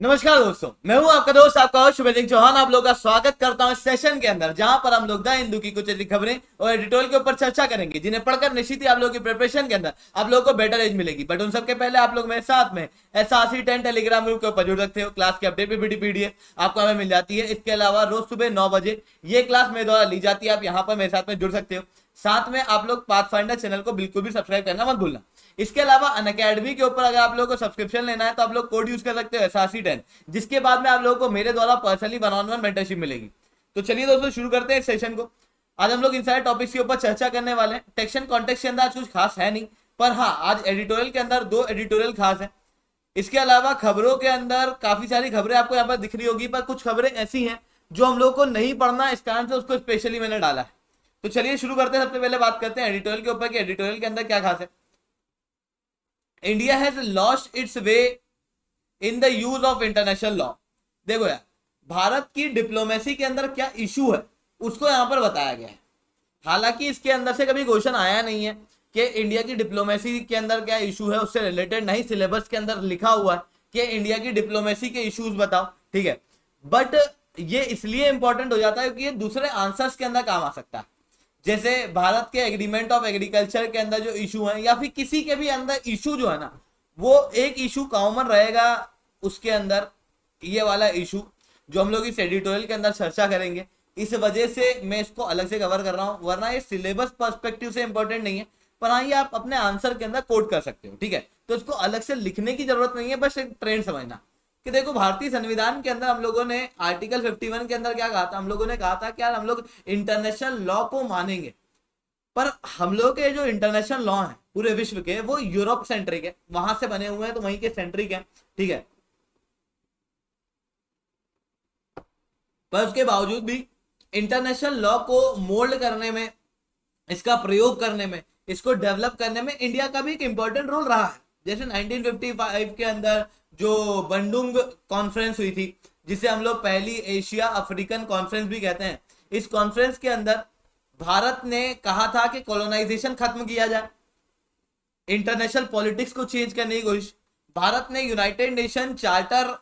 नमस्कार दोस्तों, मैं हूं आपका दोस्त, आपका होस्ट शुभेंद्र चौहान। आप लोगों का स्वागत करता हूं इस सेशन के अंदर, जहां पर हम लोग द हिंदू की कुछ ऐसी खबरें और एडिटोरियल के ऊपर चर्चा करेंगे, जिन्हें पढ़कर निश्चित ही आप लोगों की प्रिपरेशन के अंदर आप लोगों को बेटर एज मिलेगी। बट उन सबके पहले आप लोग मेरे साथ में SRC10 टेलीग्राम ग्रुप के ऊपर जुड़ सकते हो। क्लास की अपडेट PDF आपको हमें मिल जाती है। इसके अलावा रोज सुबह 9 बजे ये क्लास मेरे द्वारा ली जाती है। आप यहाँ पर मेरे साथ में जुड़ सकते हो। साथ में आप लोग पाथफाइंडर चैनल को बिल्कुल भी सब्सक्राइब करना मत भूलना। इसके अलावा अनअकैडमी के ऊपर अगर आप लोगों को सब्सक्रिप्शन लेना है तो आप लोग कोड यूज कर सकते हो SRC10, जिसके बाद में आप लोगों को मेरे द्वारा पर्सनली 1-on-1 मेंटरशिप मिलेगी। तो चलिए दोस्तों, शुरू करते हैं इस सेशन को। आज हम लोग इन सारे टॉपिक्स के ऊपर चर्चा करने वाले हैं। टेक्स्ट एंड कॉन्टेक्स्ट के अंदर आज कुछ खास है नहीं, पर हाँ, आज एडिटोरियल के अंदर 2 एडिटोरियल खास है। इसके अलावा खबरों के अंदर काफी सारी खबरें आपको यहाँ पर दिख रही होगी, पर कुछ खबरें ऐसी हैं जो हम लोग को नहीं पढ़ना, इस कारण से उसको स्पेशली मैंने डाला है। तो चलिए शुरू करते हैं। सबसे पहले बात करते हैं एडिटोरियल के ऊपर कि एडिटोरियल के अंदर क्या खास है। India has lost its way in the use of international law. देखो यार, भारत की डिप्लोमेसी के अंदर क्या इशू है उसको यहां पर बताया गया है। हालांकि इसके अंदर से कभी क्वेश्चन आया नहीं है कि इंडिया की डिप्लोमेसी के अंदर क्या इशू है, उससे रिलेटेड नहीं सिलेबस के अंदर लिखा हुआ है कि इंडिया की डिप्लोमेसी के इश्यूज बताओ, ठीक है। बट ये इसलिए इंपॉर्टेंट हो जाता है क्योंकि ये दूसरे आंसर्स के अंदर काम आ सकता है। जैसे भारत के एग्रीमेंट ऑफ एग्रीकल्चर के अंदर जो इशू है, या फिर किसी के भी अंदर इशू जो है ना, वो एक इशू कॉमन रहेगा उसके अंदर, ये वाला इशू जो हम लोग इस एडिटोरियल के अंदर चर्चा करेंगे। इस वजह से मैं इसको अलग से कवर कर रहा हूं, वरना ये सिलेबस पर्सपेक्टिव से इंपॉर्टेंट नहीं है। पर हाँ, ये आप अपने आंसर के अंदर कोड कर सकते हो, ठीक है। तो इसको अलग से लिखने की जरूरत नहीं है, बस एक ट्रेंड समझना कि देखो, भारतीय संविधान के अंदर हम लोगों ने आर्टिकल 51 के अंदर क्या कहा था। हम लोगों ने कहा था कि यार हम लोग इंटरनेशनल लॉ को मानेंगे, पर हम लोग के जो इंटरनेशनल लॉ हैं पूरे विश्व के, वो यूरोप सेंट्रिक है, वहां से बने हुए हैं, तो वहीं के सेंट्रिक है, ठीक है। पर उसके बावजूद भी इंटरनेशनल लॉ को मोल्ड करने में, इसका प्रयोग करने में, इसको डेवलप करने में इंडिया का भी एक इंपॉर्टेंट रोल रहा है। जैसे 1955 के अंदर जो बंडुंग कॉन्फ्रेंस हुई थी, जिसे हम लोग पहली एशिया अफ्रीकन कॉन्फ्रेंस भी कहते हैं। इस कॉन्फ्रेंस के अंदर भारत ने कहा था कि कॉलोनाइजेशन खत्म किया जाए, इंटरनेशनल पॉलिटिक्स को चेंज करने की कोशिश। भारत ने यूनाइटेड नेशन चार्टर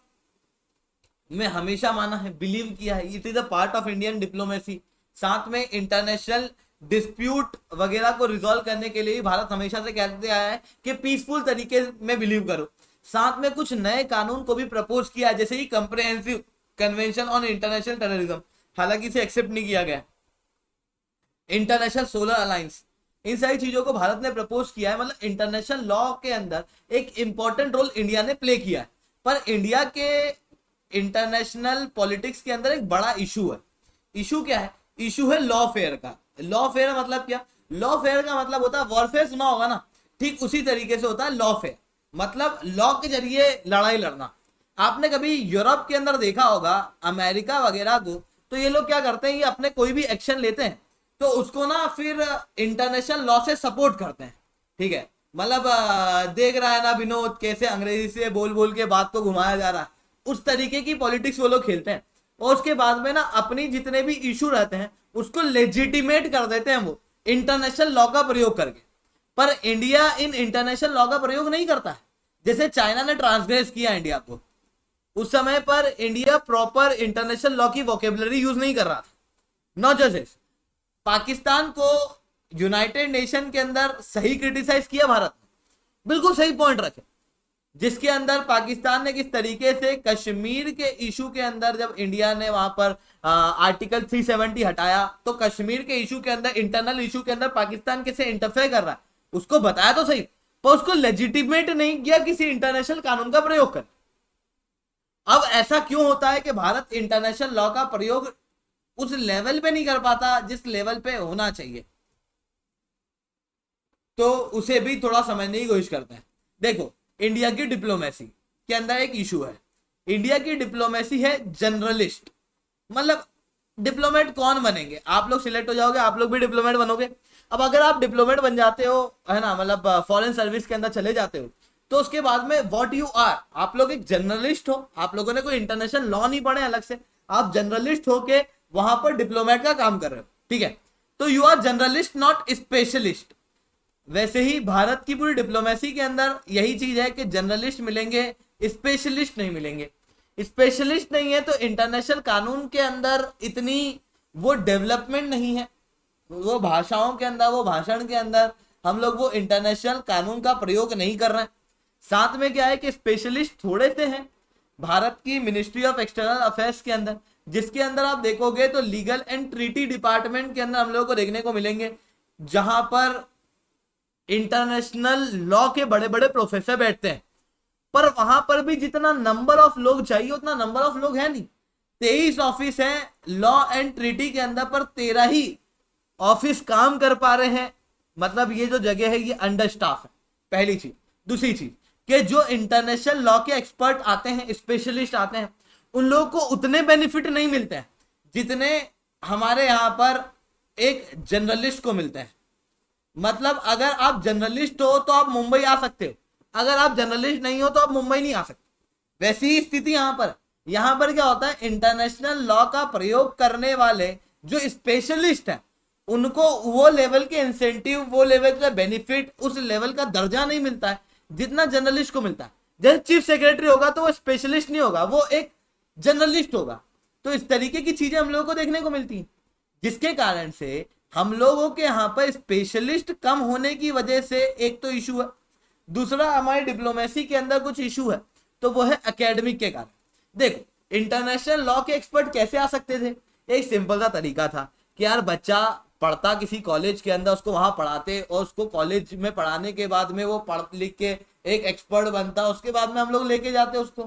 में हमेशा माना है, बिलीव किया है, it is a part of Indian diplomacy. साथ में इंटरनेशनल डिस्प्यूट वगैरह को रिजॉल्व करने के लिए भारत हमेशा से कहते आया है कि पीसफुल तरीके में बिलीव करो। साथ में कुछ नए कानून को भी प्रपोज किया, जैसे कि comprehensive convention on international terrorism, हालांकि इसे एक्सेप्ट नहीं किया गया। इंटरनेशनल सोलर अलायंस, इन सारी चीजों को भारत ने प्रपोज किया है। मतलब इंटरनेशनल लॉ के अंदर एक इंपॉर्टेंट रोल इंडिया ने प्ले किया है। पर इंडिया के इंटरनेशनल पॉलिटिक्स के अंदर एक बड़ा इशू है। इशू क्या है? इशू है लॉ फेयर का। लॉ फेयर मतलब क्या? लॉ फेयर का मतलब होता है, वॉरफेयर सुना होगा ना, ठीक उसी तरीके से होता है लॉ फेयर। मतलब लॉ के जरिए लड़ाई लड़ना। आपने कभी यूरोप के अंदर देखा होगा, अमेरिका वगैरह को, तो ये लोग क्या करते हैं, ये अपने कोई भी एक्शन लेते हैं तो उसको ना फिर इंटरनेशनल लॉ से सपोर्ट करते हैं, ठीक है। मतलब देख रहा है ना विनोद, कैसे अंग्रेजी से बोल बोल के बात को घुमाया जा रहा है, उस तरीके की पॉलिटिक्स वो लोग खेलते हैं। और उसके बाद में ना अपनी जितने भी इशू रहते हैं उसको लेजिटिमेट कर देते हैं वो इंटरनेशनल लॉ का प्रयोग करके। पर इंडिया इन इंटरनेशनल लॉ का प्रयोग नहीं करता है। जैसे चाइना ने ट्रांसग्रेस किया इंडिया को, उस समय पर इंडिया प्रॉपर इंटरनेशनल लॉ की वोकेबलरी यूज नहीं कर रहा था। नॉट जस्ट पाकिस्तान को यूनाइटेड नेशन के अंदर सही क्रिटिसाइज किया भारत ने, बिल्कुल सही पॉइंट रखे, जिसके अंदर पाकिस्तान ने किस तरीके से कश्मीर के इशू के अंदर, जब इंडिया ने वहां पर आर्टिकल 370 हटाया, तो कश्मीर के इशू के अंदर, इंटरनल इशू के अंदर पाकिस्तान कैसे इंटरफेयर कर रहा है उसको बताया तो सही, पर उसको लेजिटिमेट नहीं किया किसी इंटरनेशनल कानून का प्रयोग कर। अब ऐसा क्यों होता है कि भारत इंटरनेशनल लॉ का प्रयोग उस लेवल पे नहीं कर पाता जिस लेवल पे होना चाहिए? तो उसे भी थोड़ा समझने की कोशिश करते हैं। देखो, इंडिया की डिप्लोमेसी के अंदर एक इशू है। इंडिया की डिप्लोमेसी है जनरलिस्ट। मतलब डिप्लोमेट कौन बनेंगे? आप लोग सिलेक्ट हो जाओगे, आप लोग भी डिप्लोमेट बनोगे। अब अगर आप डिप्लोमेट बन जाते हो, है ना, मतलब फॉरेन सर्विस के अंदर चले जाते हो, तो उसके बाद में व्हाट यू आर, आप लोग एक जर्नलिस्ट हो। आप लोगों ने कोई इंटरनेशनल लॉ नहीं पढ़े अलग से, आप जर्नलिस्ट हो के वहां पर डिप्लोमेट का काम कर रहे हो, ठीक है। तो you are journalist, not specialist. वैसे ही भारत की पूरी डिप्लोमेसी के अंदर यही चीज है कि जर्नलिस्ट मिलेंगे, स्पेशलिस्ट नहीं मिलेंगे। स्पेशलिस्ट नहीं है तो इंटरनेशनल कानून के अंदर इतनी वो डेवलपमेंट नहीं है, वो भाषाओं के अंदर, वो भाषण के अंदर हम लोग वो इंटरनेशनल कानून का प्रयोग नहीं कर रहे हैं। साथ में क्या है कि स्पेशलिस्ट थोड़े से हैं भारत की मिनिस्ट्री ऑफ एक्सटर्नल अफेयर्स के अंदर, जिसके अंदर आप देखोगे तो लीगल एंड ट्रीटी डिपार्टमेंट के अंदर हम लोगों को देखने को मिलेंगे, जहां पर इंटरनेशनल लॉ के बड़े बड़े प्रोफेसर बैठते हैं। पर वहां पर भी जितना नंबर ऑफ लोग चाहिए उतना नंबर ऑफ लोग है नहीं। 23 ऑफिस है लॉ एंड ट्रीटी के अंदर, पर 13 ही ऑफिस काम कर पा रहे हैं। मतलब ये जो जगह है ये अंडर स्टाफ है, पहली चीज। दूसरी चीज कि जो इंटरनेशनल लॉ के एक्सपर्ट आते हैं, स्पेशलिस्ट आते हैं, उन लोगों को उतने बेनिफिट नहीं मिलते हैं जितने हमारे यहाँ पर एक जर्नलिस्ट को मिलते हैं। मतलब अगर आप जर्नलिस्ट हो तो आप मुंबई आ सकते हो, अगर आप जर्नलिस्ट नहीं हो तो आप मुंबई नहीं आ सकते। वैसी ही स्थिति यहाँ पर। यहाँ पर क्या होता है, इंटरनेशनल लॉ का प्रयोग करने वाले जो स्पेशलिस्ट हैं उनको वो लेवल के इंसेंटिव, वो लेवल का बेनिफिट, उस लेवल का दर्जा नहीं मिलता है जितना जर्नलिस्ट को मिलता है। जैसे चीफ सेक्रेटरी होगा तो वो स्पेशलिस्ट नहीं होगा, वो एक जर्नलिस्ट होगा। तो इस तरीके की चीजें हम लोगों को देखने को मिलती हैं, जिसके कारण से हम लोगों के यहाँ पर स्पेशलिस्ट कम होने की वजह से एक तो इशू है। दूसरा हमारी डिप्लोमेसी के अंदर कुछ इशू है, तो वो है एकेडमिक के कारण। देखो इंटरनेशनल लॉ के एक्सपर्ट कैसे आ सकते थे, एक सिंपल सा तरीका था कि यार बच्चा पढ़ता किसी कॉलेज के अंदर, उसको वहां पढ़ाते और उसको कॉलेज में पढ़ाने के बाद में वो पढ़ लिख के एक एक्सपर्ट बनता, उसके बाद में हम लोग लेके जाते उसको।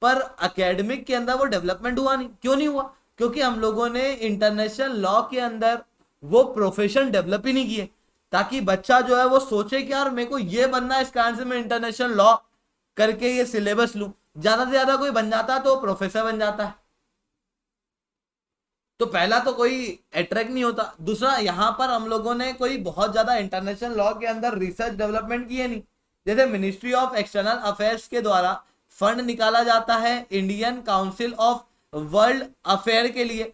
पर एकेडमिक के अंदर वो डेवलपमेंट हुआ नहीं। क्यों नहीं हुआ? क्योंकि हम लोगों ने इंटरनेशनल लॉ के अंदर वो प्रोफेशन डेवलप ही नहीं किए, ताकि बच्चा जो है वो सोचे कि यार मेरे को ये बनना है, इस कारण से मैं इंटरनेशनल लॉ करके ये सिलेबस लूं। ज्यादा से ज्यादा कोई बन जाता है तो प्रोफेसर बन जाता है। तो पहला तो कोई अट्रैक्ट नहीं होता। दूसरा यहाँ पर हम लोगों ने कोई बहुत ज्यादा इंटरनेशनल लॉ के अंदर रिसर्च डेवलपमेंट किए नहीं। जैसे मिनिस्ट्री ऑफ एक्सटर्नल अफेयर्स के द्वारा फंड निकाला जाता है Indian council of world affair के लिए,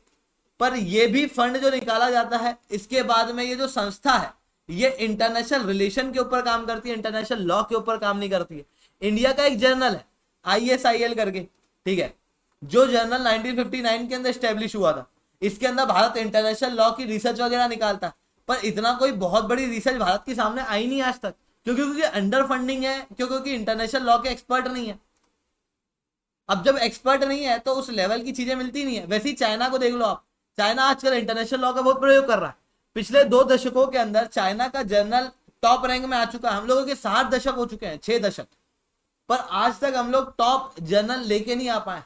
पर ये भी फंड जो निकाला जाता है इसके बाद में ये जो संस्था है ये इंटरनेशनल रिलेशन के ऊपर काम करती है, इंटरनेशनल लॉ के ऊपर काम नहीं करती है। इंडिया का एक जर्नल है ISIL करके, ठीक है, जो जर्नल 1959 के अंदर स्टेब्लिश हुआ था। इसके अंदर भारत इंटरनेशनल लॉ की रिसर्च वगैरह निकालता है, पर इतना कोई बहुत बड़ी रिसर्च भारत के सामने आई नहीं आज तक। क्योंकि अंडर फंडिंग है, क्योंकि इंटरनेशनल लॉ के एक्सपर्ट नहीं है। अब जब एक्सपर्ट नहीं है तो उस लेवल की चीजें मिलती नहीं है। वैसे ही चाइना को देख लो आप, चाइना आजकल इंटरनेशनल लॉ का बहुत प्रयोग कर रहा है। पिछले 2 दशकों के अंदर चाइना का जर्नल टॉप रैंक में आ चुका है। हम लोगों के 60 दशक हो चुके हैं, 6 दशक, पर आज तक हम लोग टॉप जर्नल लेके नहीं आ पाए।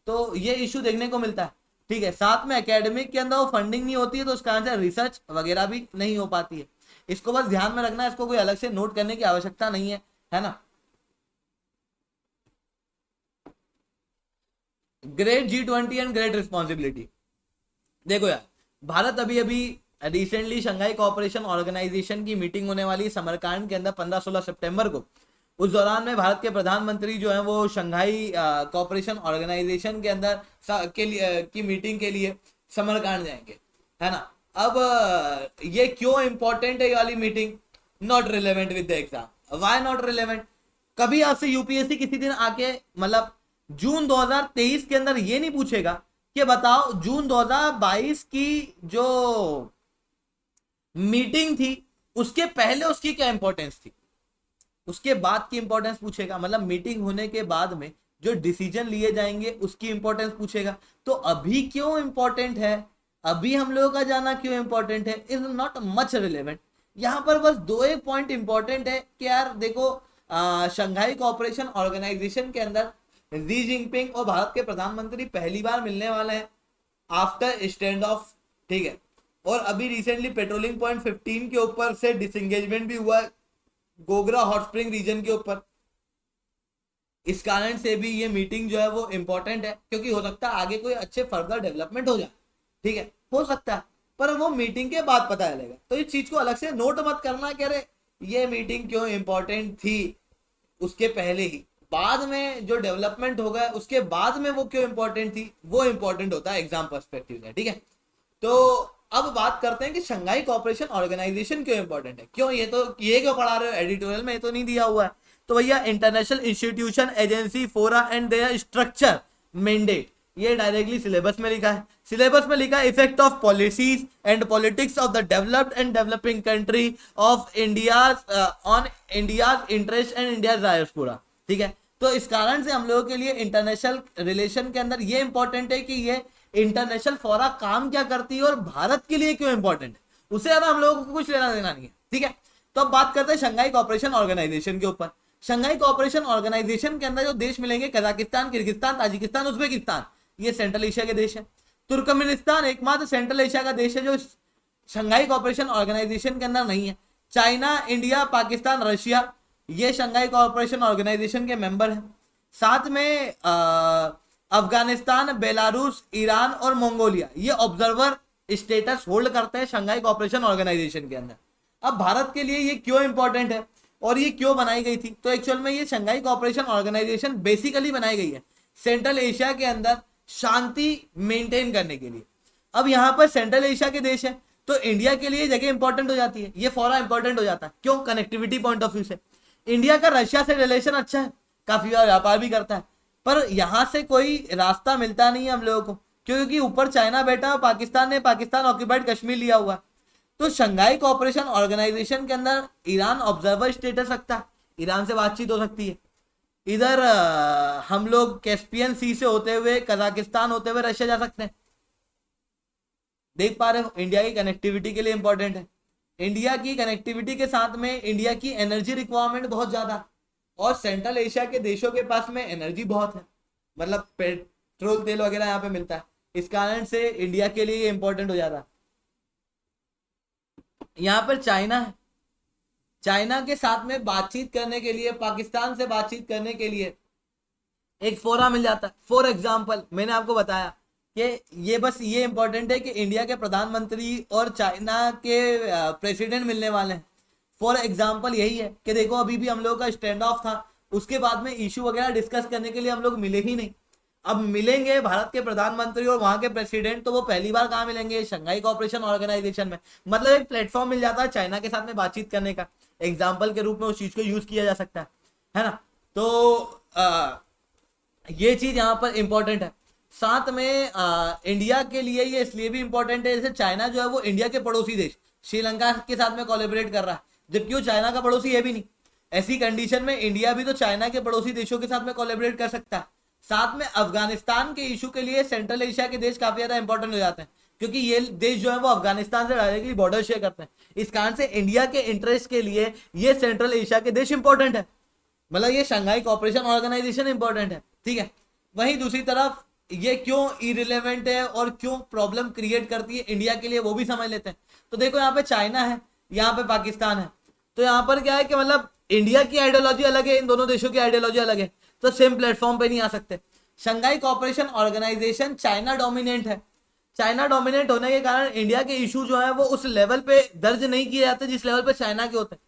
तो ये इशू देखने को मिलता है, ठीक है। साथ में एकेडमिक के अंदर वो फंडिंग नहीं होती है, तो उस कारण से रिसर्च वगैरह भी नहीं हो पाती है। इसको बस ध्यान में रखना है, इसको कोई अलग से नोट करने की आवश्यकता नहीं है ना। Great G20 and great responsibility. देखो यार, भारत अभी अभी रिसेंटली शंघाई कोऑपरेशन ऑर्गेनाइजेशन की मीटिंग होने वाली समरकांड के अंदर 15-16 सितंबर को। उस दौरान में भारत के प्रधानमंत्री जो है वो शंघाई कोऑपरेशन ऑर्गेनाइजेशन के अंदर के लिए की मीटिंग के लिए समरकांड जाएंगे, है ना। अब ये क्यों इंपॉर्टेंट है ये वाली meeting? Not relevant with the exam. Why not relevant? कभी आपसे यूपीएससी किसी दिन आके मतलब जून 2023 के अंदर ये नहीं पूछेगा कि बताओ जून 2022 की जो मीटिंग थी उसके पहले उसकी क्या इंपॉर्टेंस थी, उसके बाद की इंपॉर्टेंस पूछेगा। मतलब मीटिंग होने के बाद में जो डिसीजन लिए जाएंगे उसकी इंपॉर्टेंस पूछेगा। तो अभी क्यों इंपॉर्टेंट है, अभी हम लोगों का जाना क्यों इंपॉर्टेंट है, इज नॉट मच रिलेवेंट। यहाँ पर बस 2 पॉइंट इंपॉर्टेंट है कि यार देखो शंघाई कोऑपरेशन ऑर्गेनाइजेशन के अंदर शी जिनपिंग और भारत के प्रधानमंत्री पहली बार मिलने वाले हैं आफ्टर स्टैंड ऑफ, ठीक है। और अभी रिसेंटली पेट्रोलिंग पॉइंट 15 के ऊपर से डिसएंगेजमेंट भी हुआ है गोगरा हॉट स्प्रिंग रीजन के ऊपर। इस कारण से भी ये मीटिंग जो है वो इंपॉर्टेंट है, क्योंकि हो सकता है आगे कोई अच्छे फर्दर डेवलपमेंट हो जाए, ठीक है, हो सकता है, पर वो मीटिंग के बाद पता चलेगा। तो इस चीज को अलग से नोट मत करना कि अरे ये मीटिंग क्यों इंपॉर्टेंट थी, उसके पहले ही, बाद में जो डेवलपमेंट होगा उसके बाद में वो क्यों इंपॉर्टेंट थी, वो इंपॉर्टेंट होता है एग्जाम पर्सपेक्टिव से, ठीक है। तो अब बात करते हैं कि शंघाई कोऑपरेशन ऑर्गेनाइजेशन क्यों इंपॉर्टेंट है, क्यों ये क्यों पढ़ा रहे हो एडिटोरियल में, ये तो नहीं दिया हुआ है। तो भैया इंटरनेशनल इंस्टीट्यूशन, एजेंसी, फोरा एंड देयर स्ट्रक्चर मैंडेट, ये डायरेक्टली सिलेबस में लिखा है। सिलेबस में लिखा है effect of policies and politics of the developed and developing country of India's on India's interest and India diaspora. ठीक है, तो इस कारण से हम लोगों के लिए इंटरनेशनल रिलेशन के अंदर ये इंपॉर्टेंट है कि ये इंटरनेशनल फोरा काम क्या करती है और भारत के लिए क्यों इंपॉर्टेंट है, उससे ज्यादा हम लोगों को कुछ लेना देना नहीं है। ठीक है, तो अब बात करते हैं शंघाई कोऑपरेशन ऑर्गेनाइजेशन के ऊपर। शंघाई कोऑपरेशन ऑर्गेनाइजेशन के अंदर जो देश मिलेंगे, कजाकिस्तान, किर्गिस्तान, ताजिकिस्तान, उज्बेकिस्तान, ये सेंट्रल एशिया के देश है। तुर्कमेनिस्तान एकमात्र सेंट्रल एशिया का देश है जो शंघाई कोऑपरेशन ऑर्गेनाइजेशन के अंदर नहीं है। चाइना, इंडिया, पाकिस्तान, रशिया, ये शंघाई कोऑपरेशन ऑर्गेनाइजेशन के मेंबर हैं। साथ में अफगानिस्तान, बेलारूस, ईरान और मंगोलिया, ये ऑब्जर्वर स्टेटस होल्ड करते हैं शंघाई कोऑपरेशन ऑर्गेनाइजेशन के अंदर। अब भारत के लिए ये क्यों इंपॉर्टेंट है और ये क्यों बनाई गई थी, तो एक्चुअल में ये शंघाई कोऑपरेशन ऑर्गेनाइजेशन बेसिकली बनाई गई है सेंट्रल एशिया के अंदर शांति मेंटेन करने के लिए। अब यहाँ पर सेंट्रल एशिया के देश है तो इंडिया के लिए जगह इंपॉर्टेंट हो जाती है, ये फोरा इंपॉर्टेंट हो जाता है। क्यों? कनेक्टिविटी पॉइंट ऑफ व्यू से इंडिया का रशिया से रिलेशन अच्छा है, काफी बार व्यापार भी करता है, पर यहाँ से कोई रास्ता मिलता नहीं है हम लोगों को, क्योंकि ऊपर चाइना बैठा है, पाकिस्तान ऑक्यूपाइड कश्मीर लिया हुआ। तो शंघाई कोऑपरेशन ऑर्गेनाइजेशन के अंदर ईरान ऑब्जर्वर स्टेटस रखता है, ईरान से बातचीत हो सकती है। इधर हम लोग कैस्पियन सी से होते हुए, कजाकिस्तान होते हुए रशिया जा सकते हैं। देख पा रहे हो, इंडिया की कनेक्टिविटी के लिए इंपॉर्टेंट है। इंडिया की कनेक्टिविटी के साथ में इंडिया की एनर्जी रिक्वायरमेंट बहुत ज्यादा, और सेंट्रल एशिया के देशों के पास में एनर्जी बहुत है, मतलब पेट्रोल तेल वगैरह यहाँ पे मिलता है, इस कारण से इंडिया के लिए ये इंपॉर्टेंट हो जाता है। यहाँ पर चाइना है, चाइना के साथ में बातचीत करने के लिए, पाकिस्तान से बातचीत करने के लिए एक फोरा मिल जाता है। फॉर एग्जाम्पल मैंने आपको बताया कि ये बस ये इंपॉर्टेंट है कि इंडिया के प्रधानमंत्री और चाइना के प्रेसिडेंट मिलने वाले हैं। फॉर एग्जाम्पल यही है कि देखो अभी भी हम लोगों का स्टैंड ऑफ था, उसके बाद में इशू वगैरह डिस्कस करने के लिए हम लोग मिले ही नहीं। अब मिलेंगे भारत के प्रधानमंत्री और वहां के प्रेसिडेंट, तो वो पहली बार कहाँ मिलेंगे? शंघाई कोऑपरेशन ऑर्गेनाइजेशन में। मतलब एक प्लेटफॉर्म मिल जाता है चाइना के साथ में बातचीत करने का, एग्जाम्पल के रूप में उस चीज को यूज किया जा सकता है ना। तो ये चीज यहाँ पर इंपॉर्टेंट है। साथ में इंडिया के लिए ये इसलिए भी इंपॉर्टेंट है, जैसे चाइना जो है वो इंडिया के पड़ोसी देश श्रीलंका के साथ में कोलैबोरेट कर रहा है, जबकि वो चाइना का पड़ोसी है भी नहीं। ऐसी कंडीशन में इंडिया भी तो चाइना के पड़ोसी देशों के साथ में कोलैबोरेट कर सकता है। साथ में अफगानिस्तान के इशू के लिए सेंट्रल एशिया के देश काफी ज्यादा इंपॉर्टेंट हो जाते हैं, क्योंकि ये देश जो है वो अफगानिस्तान से डायरेक्टली बॉर्डर शेयर करते हैं। इस कारण से इंडिया के इंटरेस्ट के लिए ये सेंट्रल एशिया के देश इंपॉर्टेंट है, मतलब ये शंघाई कोऑपरेशन ऑर्गेनाइजेशन इंपॉर्टेंट है। ठीक है, वहीं दूसरी तरफ ये क्यों इरिलेवेंट है और क्यों प्रॉब्लम क्रिएट करती है इंडिया के लिए, वो भी समझ लेते हैं। तो देखो यहाँ पे चाइना है, यहाँ पे पाकिस्तान है, तो यहाँ पर क्या है कि मतलब इंडिया की आइडियोलॉजी अलग है, इन दोनों देशों की आइडियोलॉजी अलग है, तो सेम प्लेटफॉर्म पे नहीं आ सकते। Shanghai cooperation organisation China dominant है, चाइना डोमिनेंट होने के कारण इंडिया के इशू जो है वो उस लेवल पे दर्ज नहीं किए जाते जिस लेवल पे चाइना के होते हैं,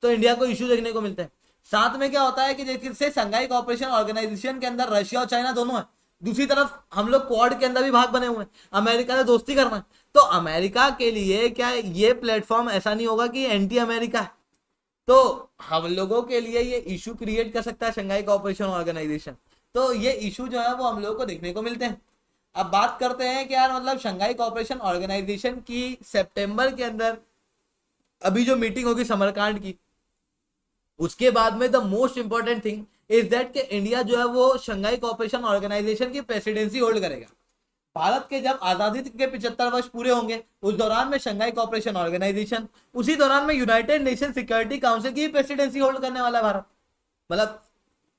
तो इंडिया को इशू देखने को मिलते हैं। साथ में क्या होता है कि जैसे शंघाई कोऑपरेशन ऑर्गेनाइजेशन के अंदर रशिया और चाइना दोनों है, दूसरी तरफ हम लोग क्वाड के अंदर भी भाग बने हुए हैं, अमेरिका से दोस्ती करना है, तो अमेरिका के लिए क्या ये प्लेटफॉर्म ऐसा नहीं होगा कि एंटी अमेरिका है, तो हम लोगों के लिए ये इशू क्रिएट कर सकता है शंघाई कोऑपरेशन ऑर्गेनाइजेशन। तो ये इशू जो है वो हम लोगों को देखने को मिलते हैं। अब बात करते हैं कि यार मतलब शंघाई कोऑपरेशन ऑर्गेनाइजेशन की सितंबर के अंदर अभी जो मीटिंग होगी समरकांड की, उसके बाद में the most important thing is that कि इंडिया जो है वो शंघाई कोऑपरेशन ऑर्गेनाइजेशन की प्रेसिडेंसी होल्ड करेगा। भारत के जब आजादी के 75 वर्ष पूरे होंगे उस दौरान में शंघाई कोऑपरेशन ऑर्गेनाइजेशन, उसी दौरान में यूनाइटेड नेशन सिक्योरिटी काउंसिल की प्रेसिडेंसी होल्ड करने वाला है भारत, मतलब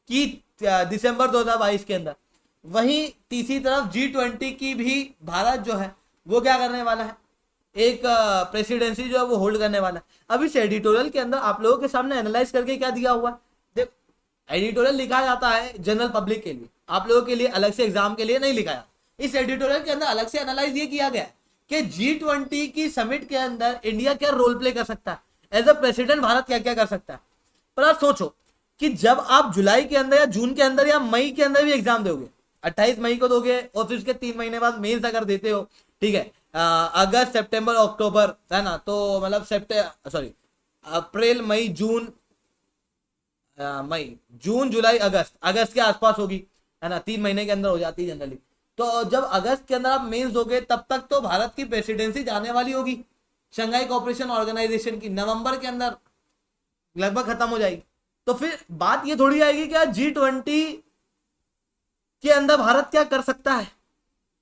कि दिसंबर 2022 के अंदर। वहीं तीसरी तरफ G20 की भी भारत जो है वो क्या करने वाला है, एक प्रेसिडेंसी जो है वो होल्ड करने वाला है। अब इस एडिटोरियल के अंदर आप लोगों के सामने एनालाइज करके क्या दिया हुआ है, देखो एडिटोरियल लिखा जाता है जनरल पब्लिक के लिए, आप लोगों के लिए अलग से एग्जाम के लिए नहीं लिखा जाता। इस एडिटोरियल के अंदर अलग से एनालाइज ये किया गया है कि G20 की समिट के अंदर इंडिया क्या रोल प्ले कर सकता है, एज अ प्रेसिडेंट भारत क्या क्या कर सकता है। पर आप सोचो कि जब आप जुलाई के अंदर या जून के अंदर या मई के अंदर भी एग्जाम दोगे, 28 मई को दोगे और फिर उसके 3 महीने बाद मेंस अगर देते हो, ठीक है, अगस्त सितंबर अक्टूबर है ना, तो मतलब अप्रैल मई जून, मई जून जुलाई अगस्त के आसपास होगी है ना, 3 महीने के अंदर हो जाती है जनरली। तो जब अगस्त के अंदर आप मेंस दोगे तब तक तो भारत की प्रेसिडेंसी जाने वाली होगी शंघाई कोऑपरेशन ऑर्गेनाइजेशन की, नवंबर के अंदर लगभग खत्म हो जाएगी। तो फिर बात ये थोड़ी आएगी कि G20 के अंदर भारत क्या कर सकता है,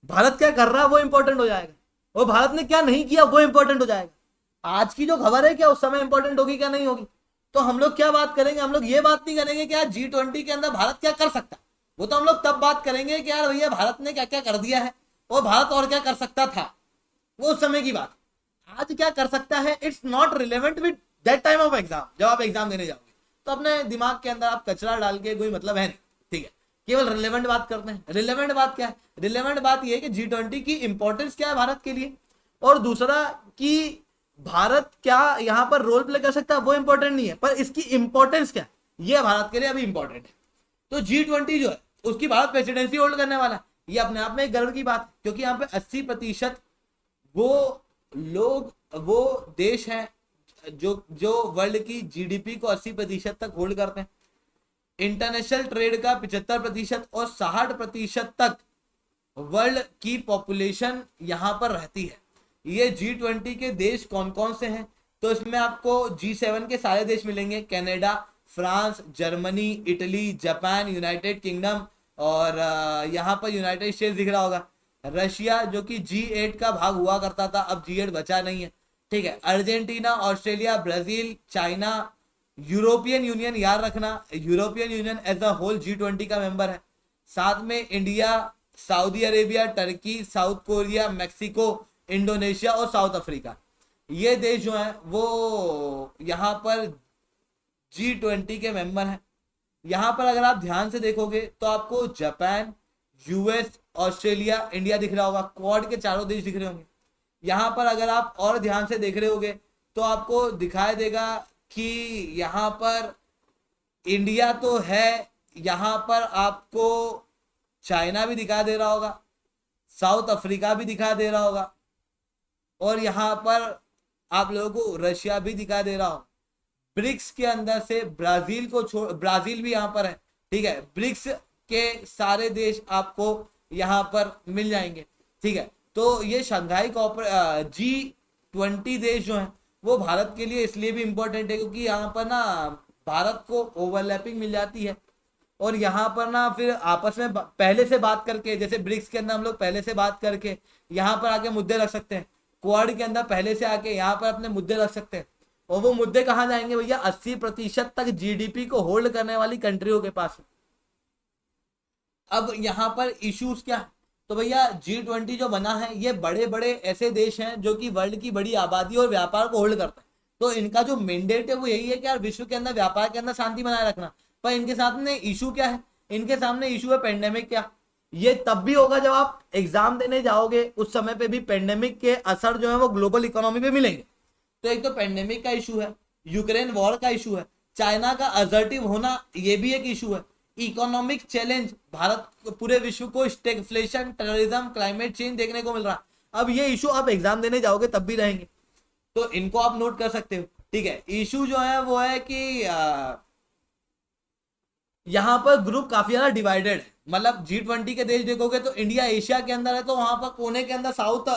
भारत क्या कर रहा है वो इंपॉर्टेंट हो जाएगा, और भारत ने क्या नहीं किया वो इंपॉर्टेंट हो जाएगा। आज की जो खबर है क्या उस समय इंपॉर्टेंट होगी क्या नहीं होगी। तो हम लोग क्या बात करेंगे, हम लोग ये बात नहीं करेंगे कि यार G20 के अंदर भारत क्या कर सकता है, वो तो हम लोग तब बात करेंगे कि यार भैया भारत ने क्या क्या कर दिया है और भारत और क्या कर सकता था, वो उस समय की बात। आज क्या कर सकता है it's not relevant with that time of exam. जब आप एग्जाम देने जाओगे तो अपने दिमाग के अंदर आप कचरा डाल के कोई मतलब है नहीं, ठीक है, केवल रिलेवेंट बात करते हैं। रिलेवेंट बात क्या है, रिलेवेंट बात यह है कि G20 की इंपॉर्टेंस क्या है भारत के लिए, और दूसरा कि भारत क्या यहाँ पर रोल प्ले कर सकता है वो इंपॉर्टेंट नहीं है, पर इसकी इंपॉर्टेंस क्या है ये भारत के लिए अभी इंपॉर्टेंट है। तो G20 जो है उसकी भारत प्रेसिडेंसी होल्ड करने वाला, ये अपने आप में एक गर्व की बात है, क्योंकि यहाँ पे 80% वो लोग, वो देश हैं जो वर्ल्ड की जीडीपी को 80% तक होल्ड करते हैं, इंटरनेशनल ट्रेड का 75% और 60% तक वर्ल्ड की पॉपुलेशन यहाँ पर रहती है। ये G20 के देश कौन कौन से हैं, तो इसमें आपको G7 के सारे देश मिलेंगे, Canada, France, Germany, Italy, Japan, United kingdom, और यहाँ पर यूनाइटेड स्टेट्स दिख रहा होगा, रशिया जो कि G8 का भाग हुआ करता था, अब G8 बचा नहीं है, ठीक है, Argentina, Australia, Brazil, China, European Union, याद रखना European Union as a whole G20 का मेंबर है, साथ में India, Saudi Arabia, Turkey, South Korea, Mexico, Indonesia और साउथ अफ्रीका। ये देश जो है वो यहाँ पर G20 के मेंबर हैं। यहाँ पर अगर आप ध्यान से देखोगे तो आपको जापान, यूएस, ऑस्ट्रेलिया, इंडिया दिख रहा होगा, क्वाड के चारों देश दिख रहे होंगे। यहाँ पर अगर आप और ध्यान से देख रहे होगे तो आपको दिखाई देगा कि यहाँ पर इंडिया तो है, यहाँ पर आपको चाइना भी दिखा दे रहा होगा, साउथ अफ्रीका भी दिखा दे रहा होगा, और यहाँ पर आप लोगों को रशिया भी दिखा दे रहा हो। ब्रिक्स के अंदर से ब्राजील को छोड़, ब्राजील भी यहाँ पर है, ठीक है, ब्रिक्स के सारे देश आपको यहाँ पर मिल जाएंगे, ठीक है। तो ये शंघाई G20 देश जो हैं वो भारत के लिए इसलिए भी इम्पोर्टेंट है क्योंकि यहाँ पर ना भारत को ओवरलैपिंग मिल जाती है, और यहाँ पर ना फिर आपस में पहले से बात करके, जैसे ब्रिक्स के अंदर हम लोग पहले से बात करके यहाँ पर आके मुद्दे रख सकते हैं, क्वाड के अंदर पहले से आके यहाँ पर अपने मुद्दे रख सकते हैं, और वो मुद्दे कहाँ जाएंगे भैया, 80% तक जीडीपी को होल्ड करने वाली कंट्रियों के पास। अब यहाँ पर इश्यूज क्या, तो भैया G20 जो बना है ये बड़े बड़े ऐसे देश हैं जो कि वर्ल्ड की बड़ी आबादी और व्यापार को होल्ड करते हैं, तो इनका जो मैंडेट है वो यही है कि यार विश्व के अंदर व्यापार के अंदर शांति बनाए रखना। पर इनके सामने इशू क्या है, इनके सामने इशू है पेंडेमिक। क्या ये तब भी होगा जब आप एग्जाम देने जाओगे, उस समय पे भी पेंडेमिक के असर जो है वो ग्लोबल इकोनॉमी पे मिलेंगे। तो एक तो पेंडेमिक का इशू है, यूक्रेन वॉर का इशू है, चाइना का असर्टिव होना ये भी एक इशू है, इकोनॉमिक चैलेंज, भारत पूरे विश्व को स्टैगफ्लेशन, टेररिज्म, क्लाइमेट चेंज देखने को मिल रहा। अब ये इशू आप एग्जाम देने जाओगे तब भी रहेंगे, तो इनको आप नोट कर सकते हो, ठीक है। इशू जो है वो है कि यहाँ पर ग्रुप काफी ज्यादा डिवाइडेड है, मतलब G20 के देश देखोगे तो इंडिया एशिया के अंदर है, तो वहां पर कोने के अंदर साउथ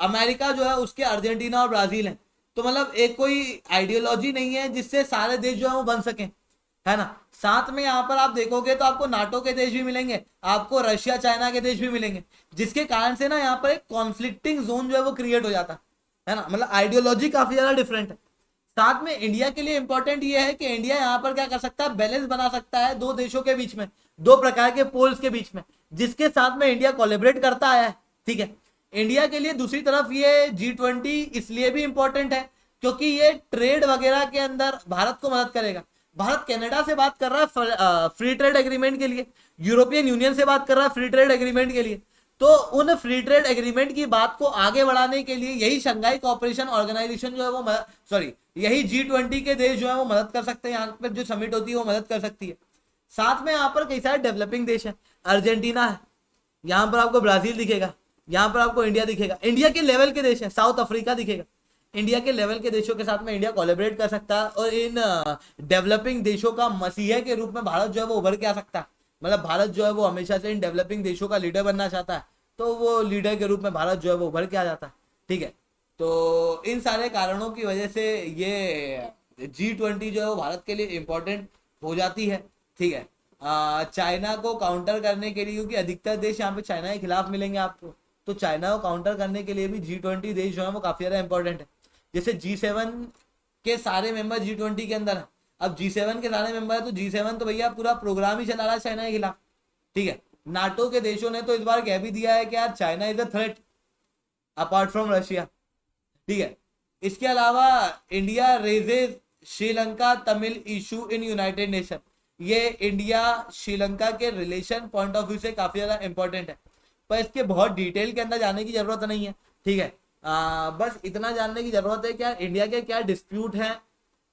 अमेरिका जो है उसके अर्जेंटीना और ब्राजील है, तो मतलब एक कोई आइडियोलॉजी नहीं है जिससे सारे देश जो है वो बन सके, है ना। साथ में यहाँ पर आप देखोगे तो आपको नाटो के देश भी मिलेंगे, आपको रशिया चाइना के देश भी मिलेंगे, जिसके कारण से ना यहाँ पर एक कॉन्फ्लिक्टिंग जोन जो है वो क्रिएट हो जाता है ना, मतलब आइडियोलॉजी काफी ज्यादा डिफरेंट है। साथ में इंडिया के लिए इंपॉर्टेंट ये है कि इंडिया यहाँ पर क्या कर सकता है, बैलेंस बना सकता है दो देशों के बीच में, दो प्रकार के पोल्स के बीच में, जिसके साथ में इंडिया कोलैबोरेट करता है, ठीक है। इंडिया के लिए दूसरी तरफ ये G20 इसलिए भी इंपॉर्टेंट है क्योंकि ये ट्रेड वगैरह के अंदर भारत को मदद करेगा। भारत कनाडा से बात कर रहा है फ्री ट्रेड एग्रीमेंट के लिए, यूरोपियन यूनियन से बात कर रहा है फ्री ट्रेड एग्रीमेंट के लिए, तो उन फ्री ट्रेड एग्रीमेंट की बात को आगे बढ़ाने के लिए यही शंघाई कोऑपरेशन ऑर्गेनाइजेशन जो है वो यही G20 के देश जो है वो मदद कर सकते हैं, यहाँ पर जो समिट होती है वो मदद कर सकती है। साथ में यहाँ पर कई सारे डेवलपिंग देश है, अर्जेंटीना है, यहाँ पर आपको ब्राजील दिखेगा, यहाँ पर आपको इंडिया दिखेगा, इंडिया के लेवल के देश है, साउथ अफ्रीका दिखेगा। इंडिया के लेवल के देशों के साथ में इंडिया कोलैबोरेट कर सकता है और इन डेवलपिंग देशों का मसीहा के रूप में भारत जो है वो उभर के आ सकता है। मतलब भारत जो है वो हमेशा से इन डेवलपिंग देशों का लीडर बनना चाहता है, तो वो लीडर के रूप में भारत जो है वो उभर के आ जाता है। ठीक है, तो इन सारे कारणों की वजह से ये G20 जो है वो भारत के लिए इम्पोर्टेंट हो जाती है। ठीक है, चाइना को काउंटर करने के लिए, क्योंकि अधिकतर देश यहाँ पे चाइना के खिलाफ मिलेंगे आपको, तो चाइना को काउंटर करने के लिए भी G20 देश जो है वो काफ़ी ज़्यादा इंपॉर्टेंट है। जैसे G7 के सारे मेंबर G20 के अंदर है, अब G7 के सारे मेंबर है तो G7 तो भैया पूरा प्रोग्राम ही चला रहा है चाइना के खिलाफ। ठीक है, नाटो के देशों ने तो इस बार कह भी दिया है कि यार China is a threat apart from Russia. ठीक है, इसके अलावा India raises Sri Lanka Tamil issue in United nation, ये इंडिया श्रीलंका के रिलेशन पॉइंट ऑफ व्यू से काफी ज्यादा इंपॉर्टेंट है, पर इसके बहुत डिटेल के अंदर जाने की जरूरत नहीं है। ठीक है, बस इतना जानने की जरूरत है क्या इंडिया के क्या डिस्प्यूट है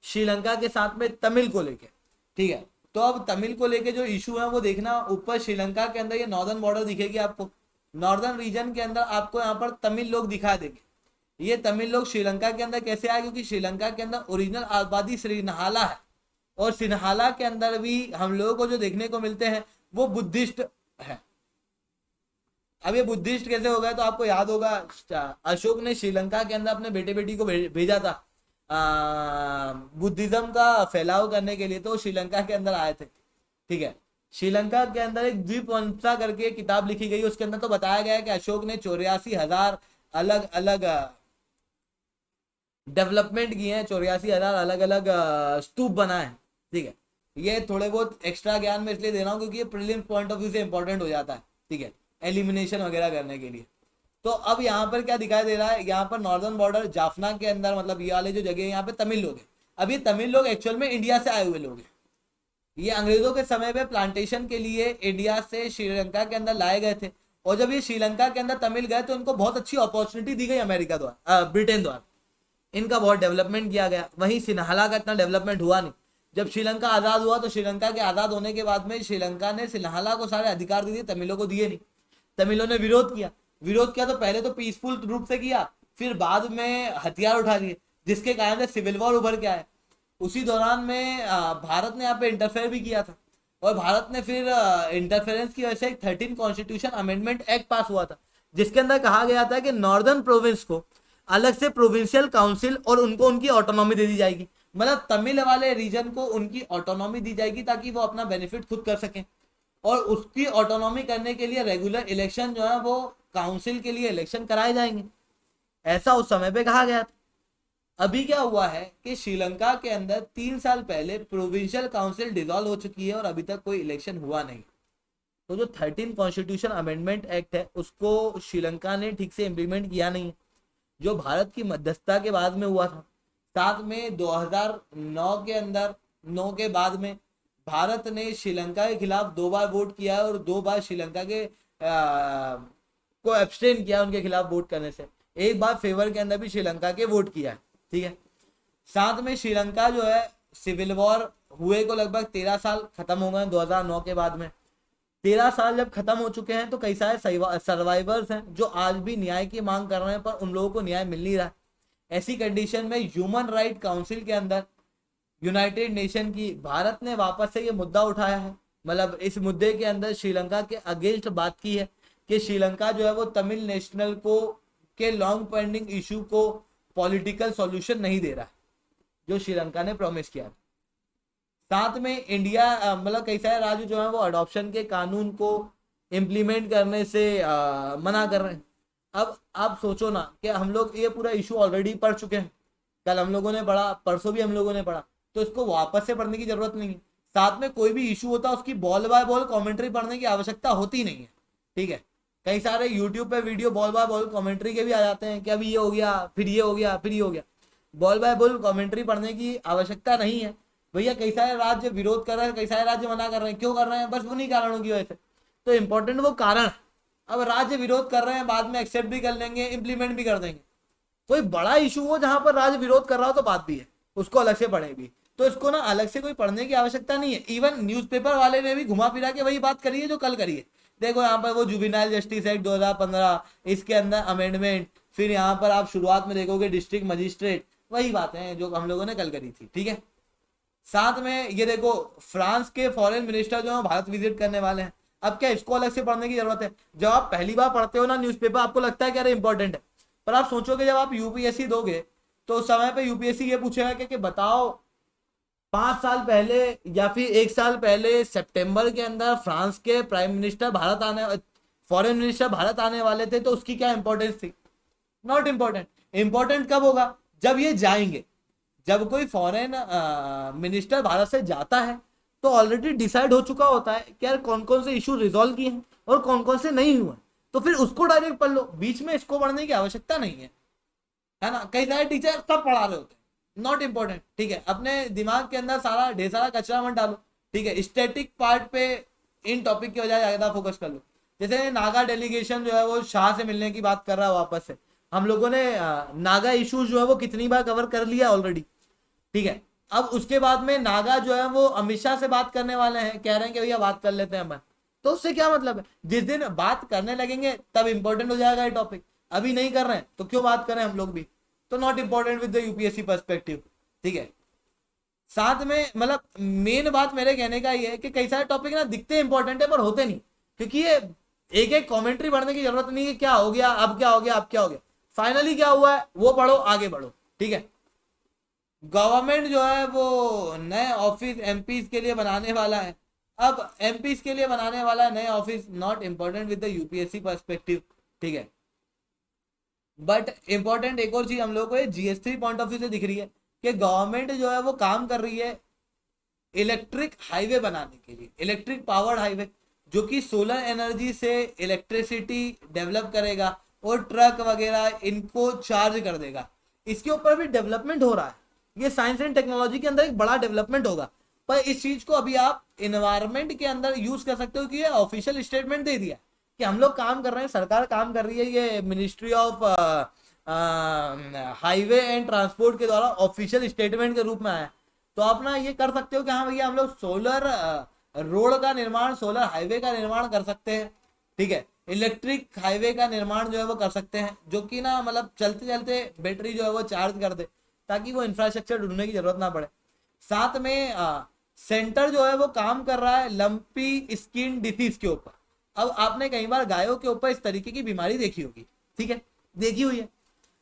श्रीलंका के साथ में तमिल को लेके। ठीक है, तो अब तमिल को लेके जो इशू है वो देखना, ऊपर श्रीलंका के अंदर ये नॉर्दर्न बॉर्डर दिखेगी आपको, नॉर्दर्न रीजन के अंदर आपको यहाँ पर तमिल लोग दिखा देंगे। ये तमिल लोग श्रीलंका के अंदर कैसे आए, क्योंकि श्रीलंका के अंदर ओरिजिनल आबादी सिन्हाला है, और सिन्हाला के अंदर भी हम लोगों को जो देखने को मिलते हैं वो बुद्धिस्ट है। अब ये बुद्धिस्ट कैसे हो गए, तो आपको याद होगा अशोक ने श्रीलंका के अंदर अपने बेटे बेटी को भेजा था बुद्धिज्म का फैलाव करने के लिए, तो श्रीलंका के अंदर आए थे। ठीक है, श्रीलंका के अंदर एक द्वीपवंशा करके किताब लिखी गई, उसके अंदर तो बताया गया है कि अशोक ने 84,000 अलग अलग डेवलपमेंट किए हैं, 84,000 अलग अलग स्तूप बनाए हैं। ठीक है, ये थोड़े बहुत एक्स्ट्रा ज्ञान में इसलिए दे रहा हूँ क्योंकि ये प्रीलिम्स पॉइंट ऑफ व्यू से इंपॉर्टेंट हो जाता है। ठीक है, एलिमिनेशन वगैरह करने के लिए। तो अब यहाँ पर क्या दिखाई दे रहा है, यहाँ पर नॉर्दर्न बॉर्डर जाफना के अंदर, मतलब ये वाले जो जगह है यहाँ पे तमिल लोग हैं। अब ये तमिल लोग एक्चुअल में इंडिया से आए हुए लोग हैं, ये अंग्रेजों के समय पे प्लांटेशन के लिए इंडिया से श्रीलंका के अंदर लाए गए थे, और जब ये श्रीलंका के अंदर तमिल गए तो उनको बहुत अच्छी अपॉर्चुनिटी दी गई अमेरिका द्वारा, ब्रिटेन द्वारा, इनका बहुत डेवलपमेंट किया गया। वहीं सिन्हाला का इतना डेवलपमेंट हुआ नहीं। जब श्रीलंका आज़ाद हुआ तो श्रीलंका के आज़ाद होने के बाद में श्रीलंका ने सिन्हाला को सारे अधिकार दे दिए, तमिलों को दिए नहीं। तमिलों ने विरोध किया, तो पहले तो पीसफुल रूप से किया, फिर बाद में हथियार उठा लिए, जिसके कारण से सिविल वॉर उभर के आया। उसी दौरान में भारत ने यहाँ पे इंटरफेयर भी किया था, और भारत ने फिर इंटरफेरेंस की वजह से एक 13 कॉन्स्टिट्यूशन अमेंडमेंट एक्ट पास हुआ था, जिसके अंदर कहा गया था कि नॉर्दर्न प्रोविंस को अलग से प्रोविंशियल काउंसिल और उनको उनकी ऑटोनॉमी दे दी जाएगी, मतलब तमिल वाले रीजन को उनकी ऑटोनॉमी दी जाएगी ताकि वो अपना बेनिफिट खुद कर सकें, और उसकी ऑटोनॉमी करने के लिए रेगुलर इलेक्शन जो है वो काउंसिल के लिए इलेक्शन कराए जाएंगे, ऐसा उस समय पे कहा गया था। अभी क्या हुआ है कि श्रीलंका के अंदर 3 साल पहले प्रोविंशियल काउंसिल डिसॉल्व हो चुकी है और अभी तक कोई इलेक्शन हुआ नहीं। तो जो 13 कॉन्स्टिट्यूशन अमेंडमेंट एक्ट है उसको श्रीलंका ने ठीक से इम्प्लीमेंट किया नहीं, जो भारत की मध्यस्थता के बाद में हुआ था। साथ में 2009 के अंदर 9 के बाद में भारत ने श्रीलंका के खिलाफ 2 बार वोट किया है, और 2 बार श्रीलंका के को एब्सटेन किया उनके खिलाफ वोट करने से, एक बार फेवर के अंदर भी श्रीलंका के वोट किया है। ठीक है, साथ में श्रीलंका जो है सिविल वॉर हुए को लगभग 13 साल खत्म हो गए 2009 के बाद में। 13 साल जब खत्म हो चुके हैं तो कई सारे सर्वाइवर्स हैं जो आज भी न्याय की मांग कर रहे हैं, पर उन लोगों को न्याय मिल नहीं रहा। ऐसी कंडीशन में ह्यूमन राइट काउंसिल के अंदर यूनाइटेड नेशन की भारत ने वापस से ये मुद्दा उठाया है, मतलब इस मुद्दे के अंदर श्रीलंका के अगेंस्ट बात की है कि श्रीलंका जो है वो तमिल नेशनल को के लॉन्ग पेंडिंग इशू को पॉलिटिकल सॉल्यूशन नहीं दे रहा है, जो श्रीलंका ने प्रॉमिस किया। साथ में इंडिया मतलब कई सारे राज्य जो है वो अडॉप्शन के कानून को इम्प्लीमेंट करने से मना कर रहे हैं। अब आप सोचो ना कि हम लोग ये पूरा इशू ऑलरेडी पढ़ चुके हैं, कल हम लोगों ने पढ़ा, परसों भी हम लोगों ने पढ़ा, तो इसको वापस से पढ़ने की जरूरत नहीं है। साथ में कोई भी इशू होता है उसकी बॉल बाय बॉल कमेंट्री पढ़ने की आवश्यकता होती नहीं है। ठीक है, कई सारे यूट्यूब पे video ball by ball commentary के भी आ जाते हैं कि अभी ये हो गया, फिर ये हो गया, फिर ये हो गया। बॉल बाय बॉल कमेंट्री पढ़ने की आवश्यकता नहीं है भैया। कई सारे राज्य विरोध कर रहे हैं, कई सारे राज्य मना कर रहे हैं, क्यों कर रहे हैं? बस उन्हीं कारणों की वजह से। तो इंपॉर्टेंट वो कारण है। अब राज्य विरोध कर रहे हैं, बाद में एक्सेप्ट भी कर लेंगे, इंप्लीमेंट भी कर देंगे। कोई बड़ा इशू हो जहां पर राज्य विरोध कर रहा हो तो बात भी है, उसको अलग से पढ़े भी, तो इसको ना अलग से कोई पढ़ने की आवश्यकता नहीं है। इवन न्यूज़पेपर वाले ने भी घुमा फिरा के वही बात करी है जो कल करी है। देखो यहाँ पर वो जुवेनाइल जस्टिस एक्ट 2015, इसके अंदर अमेंडमेंट, फिर यहाँ पर आप शुरुआत में देखोगे डिस्ट्रिक्ट मजिस्ट्रेट, वही बातें हैं जो हम लोगों ने कल करी थी। ठीक है, साथ में ये देखो, फ्रांस के फॉरेन मिनिस्टर जो है भारत विजिट करने वाले हैं। अब क्या इसको अलग से पढ़ने की जरूरत है? जब आप पहली बार पढ़ते हो ना न्यूज़पेपर, आपको लगता है कि अरे इंपॉर्टेंट है, पर आप सोचोगे जब आप यूपीएससी दोगे तो उस समय पे यूपीएससी ये पूछेगा कि बताओ 5 साल पहले या फिर 1 साल पहले सितंबर के अंदर फ्रांस के प्राइम मिनिस्टर भारत आने, फॉरेन मिनिस्टर भारत आने वाले थे, तो उसकी क्या इंपॉर्टेंस थी? Not important. इंपॉर्टेंट कब होगा? जब ये जाएंगे। जब कोई फॉरेन मिनिस्टर भारत से जाता है तो ऑलरेडी डिसाइड हो चुका होता है कि यार कौन कौन से इशू रिजॉल्व किए हैं और कौन कौन से नहीं हुए, तो फिर उसको डायरेक्ट पढ़ लो, बीच में इसको पढ़ने की आवश्यकता नहीं है ना। कई सारे टीचर सब पढ़ा रहे होते हैं, नॉट इंपॉर्टेंट, ठीक है। अपने दिमाग के अंदर सारा ढेर सारा कचरा मत डालो, ठीक है। स्टैटिक पार्ट पे इन टॉपिक की बजाय ज्यादा फोकस कर लो। जैसे नागा डेलीगेशन जो है वो शाह से मिलने की बात कर रहा है वापस से। हम लोगों ने नागा इशूज जो है वो कितनी बार कवर कर लिया ऑलरेडी, ठीक है। अब उसके बाद में नागा जो है वो अमित शाह से बात करने वाले हैं, कह रहे हैं कि भैया बात कर लेते हैं अपन। तो उससे क्या मतलब है? जिस दिन बात करने लगेंगे तब इंपॉर्टेंट हो जाएगा ये टॉपिक, अभी नहीं कर रहे हैं तो क्यों बात करें हम लोग भी? तो not important with the UPSC perspective, ठीक है। साथ में मतलब मेन बात मेरे कहने का ये है कि कई सारे टॉपिक ना दिखते इंपॉर्टेंट है पर होते नहीं, क्योंकि ये एक एक कमेंट्री पढ़ने की जरूरत नहीं है, क्या हो गया अब, क्या हो गया अब, क्या हो गया, फाइनली क्या हुआ है वो पढ़ो, आगे बढ़ो, ठीक है। गवर्नमेंट जो है वो नए ऑफिस एमपीज के लिए बनाने वाला है। अब एमपीज के लिए बनाने वाला है नए office, not important with the UPSC perspective, ठीक है। बट इंपॉर्टेंट एक और चीज हम लोग को जीएस3 पॉइंट ऑफ व्यू से दिख रही है कि गवर्नमेंट जो है वो काम कर रही है इलेक्ट्रिक हाईवे बनाने के लिए, इलेक्ट्रिक पावर्ड हाईवे, जो कि सोलर एनर्जी से इलेक्ट्रिसिटी डेवलप करेगा और ट्रक वगैरह इनको चार्ज कर देगा। इसके ऊपर भी डेवलपमेंट हो रहा है, ये साइंस एंड टेक्नोलॉजी के अंदर एक बड़ा डेवलपमेंट होगा। पर इस चीज को अभी आप इन्वायरमेंट के अंदर यूज कर सकते हो कि ये ऑफिशियल स्टेटमेंट दे दिया कि हम लोग काम कर रहे हैं, सरकार काम कर रही है, ये ministry of highway and transport के द्वारा ऑफिशियल स्टेटमेंट के रूप में आया। तो आप ना ये कर सकते हो कि हाँ भैया हम लोग सोलर रोड का निर्माण, सोलर हाईवे का निर्माण कर सकते हैं, ठीक है। इलेक्ट्रिक हाईवे का निर्माण जो है वो कर सकते हैं, जो कि ना मतलब चलते चलते बैटरी जो है वो चार्ज कर दे, ताकि वो इंफ्रास्ट्रक्चर ढूंढने की जरूरत ना पड़े। साथ में सेंटर जो है वो काम कर रहा है लंपी स्किन डिसीज के ऊपर। अब आपने कई बार गायों के ऊपर इस तरीके की बीमारी देखी होगी, ठीक है, देखी हुई है।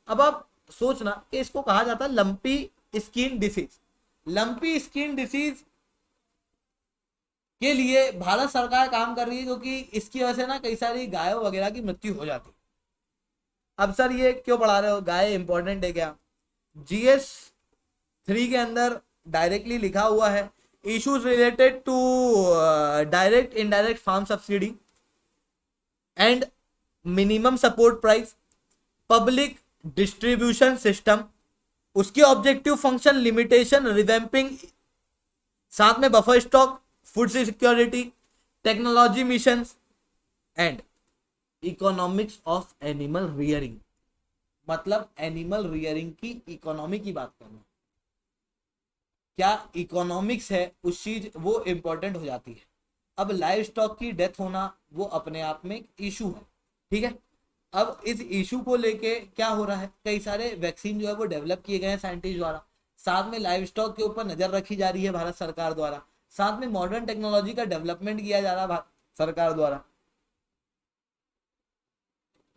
अब आप सोचना कि इसको कहा जाता है lumpy skin disease. Lumpy skin disease के लिए भारत सरकार काम कर रही है, क्योंकि इसकी वजह से ना कई सारी गायों वगैरह की मृत्यु हो जाती है। अब सर ये क्यों पढ़ा रहे हो, गाय इंपॉर्टेंट है क्या? GS3 के अंदर डायरेक्टली लिखा हुआ है issues related to direct indirect farm subsidy and minimum support price, public distribution system, उसके ऑब्जेक्टिव फंक्शन लिमिटेशन रिवैम्पिंग, साथ में buffer stock, food security, technology mission and economics of animal rearing. मतलब animal rearing की economy की बात करना, क्या economics है उस चीज, वो इंपॉर्टेंट हो जाती है। अब लाइव स्टॉक की डेथ होना वो अपने आप में एक इशू है, ठीक है। अब इस इशू को लेके क्या हो रहा है, कई सारे वैक्सीन जो है वो डेवलप किए गए हैं साइंटिस्ट द्वारा। साथ में लाइव स्टॉक के ऊपर नजर रखी जा रही है भारत सरकार द्वारा। साथ में मॉडर्न टेक्नोलॉजी का डेवलपमेंट किया जा रहा है भारत सरकार द्वारा,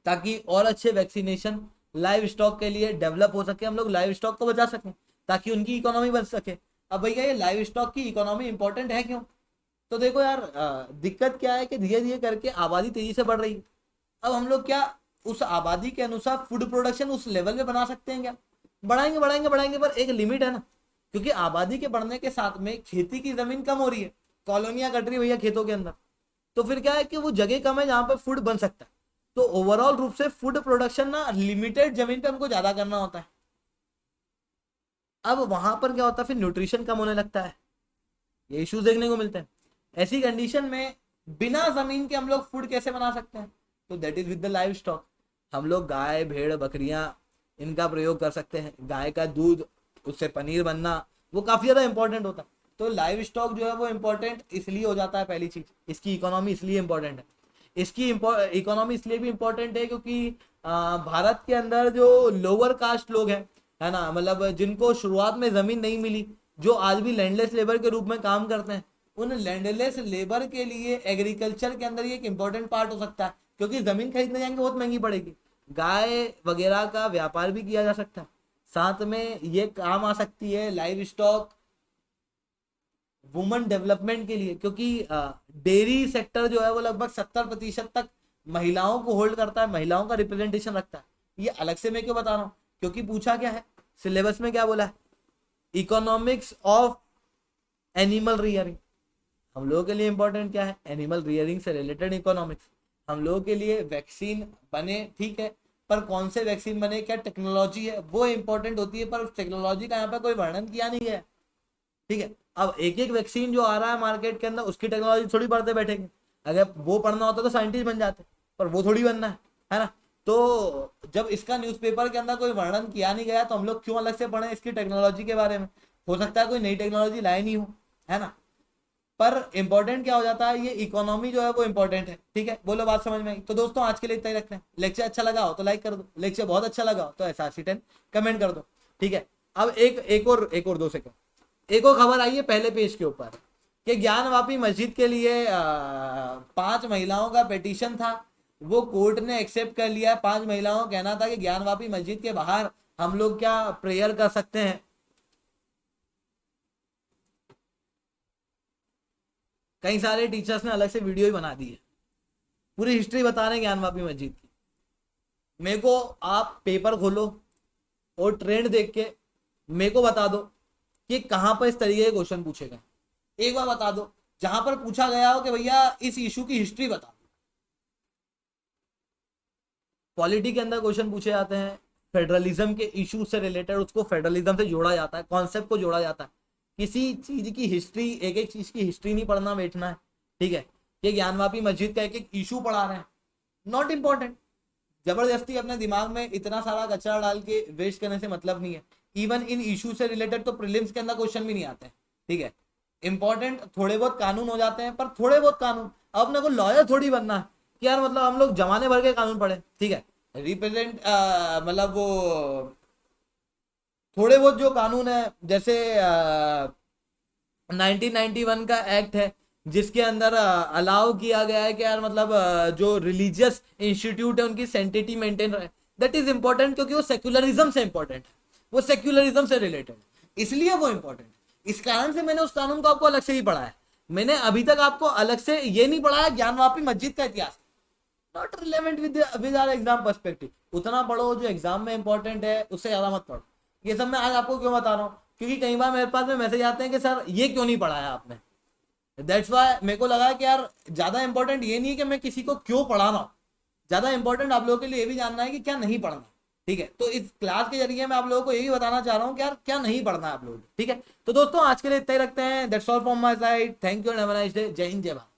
ताकि और अच्छे वैक्सीनेशन लाइव स्टॉक के लिए डेवलप हो सके, हम लोग लाइव स्टॉक को बचा सकें, ताकि उनकी इकोनॉमी बन सके। अब भैया ये लाइव स्टॉक की इकोनॉमी इंपॉर्टेंट है क्यों? तो देखो यार, दिक्कत क्या है कि धीरे धीरे करके आबादी तेजी से बढ़ रही है। अब हम लोग क्या उस आबादी के अनुसार फूड प्रोडक्शन उस लेवल पे बना सकते हैं क्या? बढ़ाएंगे बढ़ाएंगे बढ़ाएंगे, पर एक लिमिट है ना, क्योंकि आबादी के बढ़ने के साथ में खेती की जमीन कम हो रही है, कॉलोनियां कट रही है भैया खेतों के अंदर। तो फिर क्या है कि वो जगह कम है जहां पर फूड बन सकता है। तो ओवरऑल रूप से फूड प्रोडक्शन ना लिमिटेड जमीन पे हमको ज्यादा करना होता है। अब वहां पर क्या होता है, फिर न्यूट्रिशन कम होने लगता है, ये इश्यूज देखने को मिलते हैं। ऐसी कंडीशन में बिना जमीन के हम लोग फूड कैसे बना सकते हैं? तो that is with the live stock. हम लोग गाय भेड़ बकरियां इनका प्रयोग कर सकते हैं। गाय का दूध, उससे पनीर बनना, वो काफी ज्यादा इंपॉर्टेंट होता है। तो लाइव स्टॉक जो है वो इंपॉर्टेंट इसलिए हो जाता है, पहली चीज इसकी इकोनॉमी इसलिए इंपॉर्टेंट है। इसकी इकोनॉमी इसलिए भी इंपॉर्टेंट है क्योंकि भारत के अंदर जो लोअर कास्ट लोग हैं, है ना, मतलब जिनको शुरुआत में जमीन नहीं मिली, जो आज भी लैंडलेस लेबर के रूप में काम करते हैं, उन लैंडलेस लेबर के लिए एग्रीकल्चर के अंदर ये एक इंपॉर्टेंट पार्ट हो सकता है, क्योंकि जमीन खरीदने जाएंगे बहुत महंगी पड़ेगी। गाय वगैरह का व्यापार भी किया जा सकता है, साथ में ये काम आ सकती है लाइव स्टॉक वुमेन डेवलपमेंट के लिए, क्योंकि डेयरी सेक्टर जो है वो लगभग 70% तक महिलाओं को होल्ड करता है, महिलाओं का रिप्रेजेंटेशन रखता है। ये अलग से मैं क्यों बता रहा हूँ, क्योंकि पूछा क्या है सिलेबस में, क्या बोला है, इकोनॉमिक्स ऑफ एनिमल रियरिंग। हम लोगों के लिए इंपॉर्टेंट क्या है, एनिमल रियरिंग से रिलेटेड इकोनॉमिक्स। हम लोगों के लिए वैक्सीन बने, ठीक है, पर कौन से वैक्सीन बने, क्या टेक्नोलॉजी है, वो इंपॉर्टेंट होती है, पर उस टेक्नोलॉजी का यहाँ पे कोई वर्णन किया नहीं है, ठीक है। अब एक एक वैक्सीन जो आ रहा है मार्केट के अंदर, उसकी टेक्नोलॉजी थोड़ी पढ़ते बैठेंगे। अगर वो पढ़ना होता तो साइंटिस्ट बन जाते, पर वो थोड़ी बनना है ना। तो जब इसका न्यूज़पेपर के अंदर कोई वर्णन किया नहीं गया, तो हम लोग क्यों अलग से पढ़ें इसकी टेक्नोलॉजी के बारे में। हो सकता है कोई नई टेक्नोलॉजी लाए नहीं हो, है ना। पर इंपॉर्टेंट क्या हो जाता है, ये इकोनॉमी जो है वो इंपॉर्टेंट है, ठीक है। बोलो बात समझ में आई। तो दोस्तों आज के लिए इतना ही रखते हैं। लेक्चर अच्छा लगा हो तो लाइक कर दो, लेक्चर बहुत अच्छा लगा हो तो SRC10 कमेंट कर दो, ठीक है। अब एक और 2 सेकंड, एक और खबर आई है पहले पेज के ऊपर कि ज्ञानवापी मस्जिद के लिए 5 महिलाओं का पिटीशन था, वो कोर्ट ने एक्सेप्ट कर लिया है। 5 महिलाओं का कहना था कि ज्ञानवापी मस्जिद के बाहर हम लोग क्या प्रेयर कर सकते हैं। कई सारे टीचर्स ने अलग से वीडियो ही बना दी है, पूरी हिस्ट्री बता रहे हैं ज्ञानवापी मस्जिद की। मेरे को आप पेपर खोलो और ट्रेंड देख के मेरे को बता दो कि कहां पर इस तरीके के क्वेश्चन पूछे गए। एक बार बता दो जहां पर पूछा गया हो कि भैया इस इशू की हिस्ट्री बता। पॉलिटी के अंदर क्वेश्चन पूछे जाते हैं, फेडरलिज्म के इशू से रिलेटेड उसको फेडरलिज्म से जोड़ा जाता है, कॉन्सेप्ट को जोड़ा जाता है। किसी चीज की हिस्ट्री, एक एक चीज की हिस्ट्री नहीं पढ़ना बैठना है, ठीक है। ये ज्ञानवापी मस्जिद का एक एक इशू पढ़ा रहे हैं, नॉट इंपॉर्टेंट। जबरदस्ती अपने दिमाग में इतना सारा कचरा डाल के वेस्ट करने से मतलब नहीं है। इवन इन इशू से रिलेटेड तो प्रीलिम्स के अंदर क्वेश्चन भी नहीं आते हैं, ठीक है। इंपॉर्टेंट थोड़े बहुत कानून हो जाते हैं, पर थोड़े बहुत कानून, अब अपने को लॉयर थोड़ी बनना है कि यार मतलब हम लोग जमाने भर के कानून पढ़े, ठीक है। रिप्रेजेंट मतलब वो थोड़े बहुत जो कानून है, जैसे 1991 का एक्ट है जिसके अंदर अलाउ किया गया है कि यार मतलब जो रिलीजियस इंस्टीट्यूट है उनकी सेंटिटी मेंटेन रहे, दैट इज इंपॉर्टेंट, क्योंकि वो सेक्युलरिज्म से इंपॉर्टेंट है, वो सेक्युलरिज्म से रिलेटेड है, इसलिए वो इंपॉर्टेंट है। इस कारण से मैंने उस कानून को आपको अलग से ही पढ़ा है। मैंने अभी तक आपको अलग से ये नहीं पढ़ाया ज्ञानवापी मस्जिद का इतिहास, not relevant with our exam perspective. उतना पढ़ो जो एग्जाम में इंपॉर्टेंट है, उससे ज्यादा मत पढ़ो। ये सब मैं आज आपको क्यों बता रहा हूँ, क्योंकि कई बार मेरे पास में मैसेज आते हैं कि सर ये क्यों नहीं पढ़ाया आपने। दैट्स वाई मेरे को लगा कि यार ज्यादा इंपॉर्टेंट ये नहीं है कि मैं किसी को क्यों पढ़ा रहा हूँ, ज्यादा इंपॉर्टेंट आप लोगों के लिए ये भी जानना है कि क्या नहीं पढ़ना, ठीक है। तो इस क्लास के जरिए मैं आप लोगों को यही बताना चाह रहा हूँ कि यार क्या नहीं पढ़ना है आप लोगों को, ठीक है। तो दोस्तों आज के लिए इतना ही रखते हैं। That's all from my side, thank you and have a nice day. जय हिंद, जय भारत।